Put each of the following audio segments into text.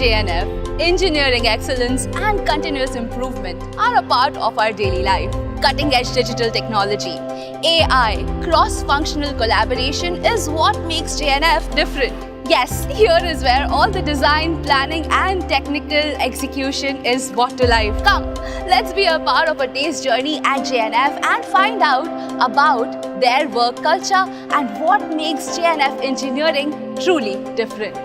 JNF, engineering excellence and continuous improvement are a part of our daily life. Cutting-edge digital technology, AI, cross-functional collaboration is what makes JNF different. Yes, here is where all the design, planning and technical execution is brought to life. Come, let's be a part of a taste journey at JNF and find out about their work culture and what makes JNF engineering truly different.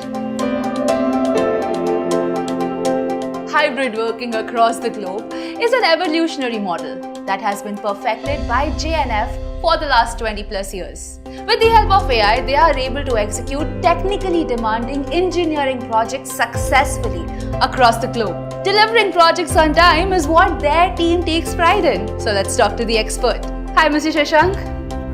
Hybrid working across the globe is an evolutionary model that has been perfected by JNF for the last 20 plus years. With the help of AI, they are able to execute technically demanding engineering projects successfully across the globe. Delivering projects on time is what their team takes pride in. So let's talk to the expert. Hi, Mr. Shashank.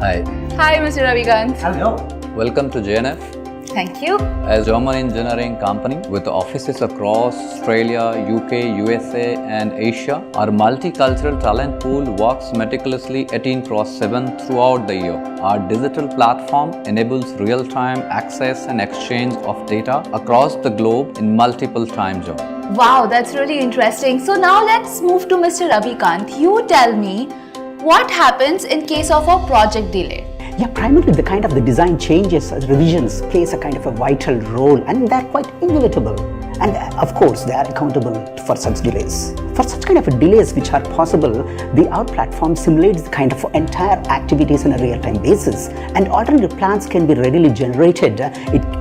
Hi. Hi, Mr. Ravikant. Hello. Welcome to JNF. Thank you. A German engineering company with offices across Australia, UK, USA and Asia, our multicultural talent pool works meticulously 18/7 throughout the year. Our digital platform enables real-time access and exchange of data across the globe in multiple time zones. Wow, that's really interesting. So now let's move to Mr. Ravikant. You tell me what happens in case of a project delay. Yeah, primarily the kind of the design changes, revisions plays a kind of a vital role, and they're quite inevitable. And of course, they are accountable for such delays. For such kind of delays which are possible, our platform simulates the kind of entire activities on a real-time basis, and alternative plans can be readily generated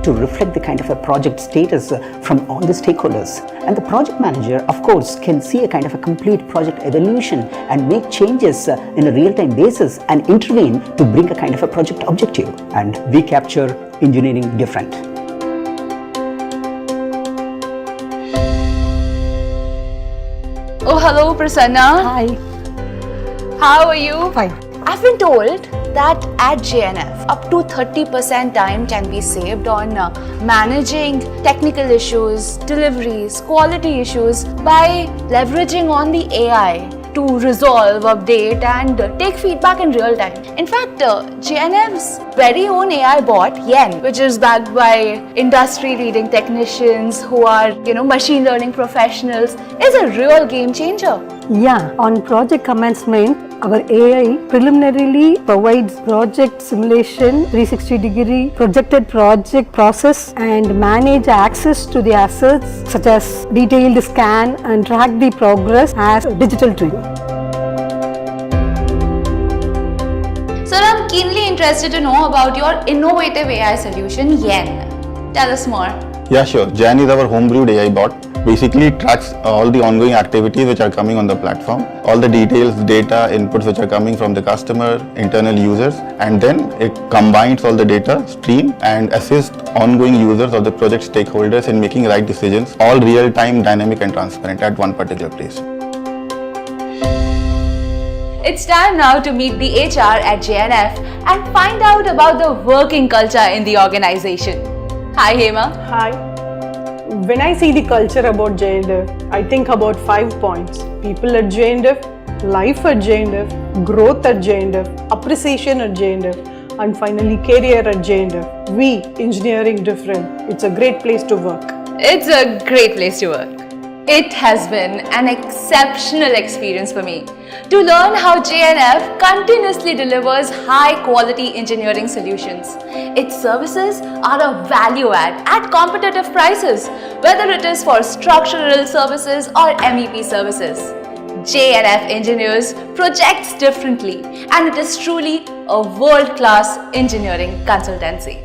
to reflect the kind of a project status from all the stakeholders. And the project manager, of course, can see a kind of a complete project evolution and make changes in a real-time basis and intervene to bring a kind of a project objective. And we capture engineering different. Oh, hello, Prasanna. Hi. How are you? Fine. I've been told that at JNF, up to 30% time can be saved on managing technical issues, deliveries, quality issues by leveraging on the AI to resolve, update and take feedback in real time. In fact, JNF's very own AI bot, Yen, which is backed by industry-leading technicians who are, machine learning professionals, is a real game changer. Yeah, on project commencement, our AI preliminarily provides project simulation, 360-degree projected project process and manage access to the assets such as detailed scan and track the progress as digital twin. Sir, I'm keenly interested to know about your innovative AI solution, Yen. Tell us more. Yeah, sure. Jan is our homebrewed AI bot. Basically, it tracks all the ongoing activities which are coming on the platform, all the details, data, inputs which are coming from the customer, internal users, and then it combines all the data stream and assists ongoing users or the project stakeholders in making right decisions, all real-time, dynamic and transparent at one particular place. It's time now to meet the HR at JNF and find out about the working culture in the organization. Hi, Hema. Hi. When I see the culture about JNF, I think about 5 points. People at JNF, life at JNF, growth at JNF, appreciation at JNF, and finally career at JNF. We, engineering different. It's a great place to work. It's a great place to work. It has been an exceptional experience for me to learn how JNF continuously delivers high-quality engineering solutions. Its services are a value add at competitive prices, whether it is for structural services or MEP services. JNF Engineers projects differently, and it is truly a world-class engineering consultancy.